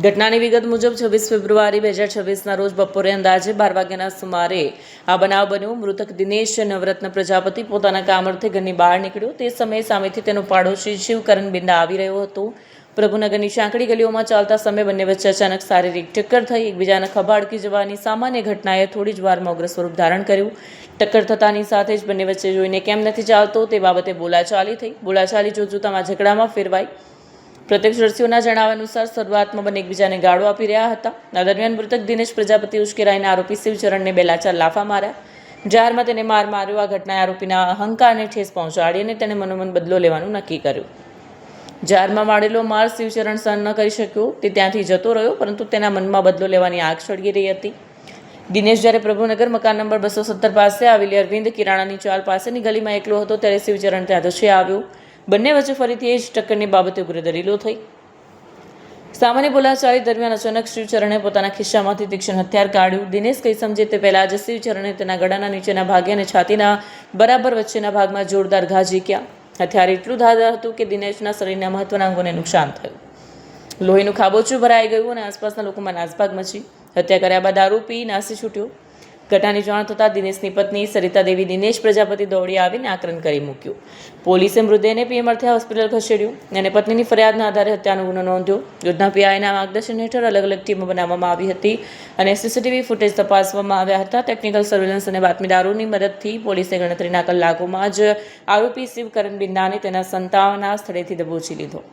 ઘટનાની વિગત મુજબ 26 ફેબ્રુઆરી 2026ના રોજ બપોરે અંદાજે 12 વાગ્યાના સુમારે આ બનાવ બન્યો. મૃતક દિનેશ નવરત્ન પ્રજાપતિ પોતાના કામ અર્થે ઘરની બહાર નીકળ્યો. તે સમયે સામેથી તેનો પાડોશી શિવકરણ બિંદા આવી રહ્યો હતો. પ્રભુનગરની સાંકડી ગલીઓમાં ચાલતા સમયે બંને વચ્ચે અચાનક શારીરિક ટક્કર થઈ. એકબીજાના ખભા અડકી જવાની સામાન્ય ઘટનાએ થોડી જ વારમાં ઉગ્ર સ્વરૂપ ધારણ કર્યું. ટક્કર થતાની સાથે જ બંને વચ્ચે જોઈને કેમ નથી ચાલતો તે બાબતે બોલાચાલી થઈ. બોલાચાલી જોતજોતામાં ઝઘડામાં ફેરવાઈ. પ્રત્યક્ષદર્શીઓના જણાવ્યા અનુસાર શરૂઆતમાં બંને એકબીજાને ગાળો આપી રહ્યા હતા. આ દરમિયાન મૃતક દિનેશ પ્રજાપતિ ઉશ્કેરાઈને આરોપી શિવચરણને 2-4 લાફા માર્યા. જારમાં તેને માર માર્યો. આ ઘટનાએ આરોપીના અહંકારને ઠેસ પહોંચાડી અને તેણે મનોમન બદલો લેવાનું નક્કી કર્યું. જારમાં મારેલો માર શિવચરણ સહન ન કરી શક્યો. તે ત્યાંથી જતો રહ્યો, પરંતુ તેના મનમાં બદલો લેવાની આગ સળગી રહી હતી. દિનેશ જ્યારે પ્રભુનગર મકાન નંબર 217 પાસે આવેલી અરવિંદ કિરાણાની ચાલ પાસેની ગલીમાં એકલો હતો ત્યારે શિવચરણ ત્યાં ધસી આવ્યો. બંને વચ્ચે ફરીથી એ જ ટક્કરની બાબતે ઉગ્ર દલીલો થઈ. સામાન્ય બોલાચાલી દરમિયાન અચાનક શિવચરણે પોતાના ખિસ્સામાંથી તીક્ષ્ણ હથિયાર કાઢ્યું. દિનેશ કંઈ સમજે તે પહેલાં જ શિવચરણે તેના ગળાના નીચેના ભાગે અને છાતીના બરાબર વચ્ચેના ભાગમાં જોરદાર ઘા ઝીક્યા. હથિયાર એટલું ધારદાર હતું કે દિનેશના શરીરના મહત્વના અંગોને નુકસાન થયું. લોહીનું ખાબોચું ભરાઈ ગયું અને આસપાસના લોકોમાં નાસભાગ મચી. હત્યા કર્યા બાદ આરોપી નાસી છૂટ્યો. ઘટનાની જાણ થતાં દિનેશની પત્ની સરિતા દેવી દિનેશ પ્રજાપતિ દોડી આવીને આક્રંદ કરી મૂક્યો. પોલીસે મૃતદેહને પીએમ અર્થે હોસ્પિટલ ખસેડ્યો અને પત્નીની ફરિયાદના આધારે હત્યાનો ગુનો નોંધ્યો. યોજના પીઆઈના માર્ગદર્શન હેઠળ અલગ અલગ ટીમો બનાવવામાં આવી હતી અને સીસીટીવી ફૂટેજ તપાસવામાં આવ્યા હતા. ટેકનિકલ સર્વેલન્સ અને બાતમીદારોની મદદથી પોલીસે ગણતરીના કલાકોમાં જ આરોપી શિવકરણ બિંદાને તેના સંતાનના સ્થળેથી દબોચી લીધો.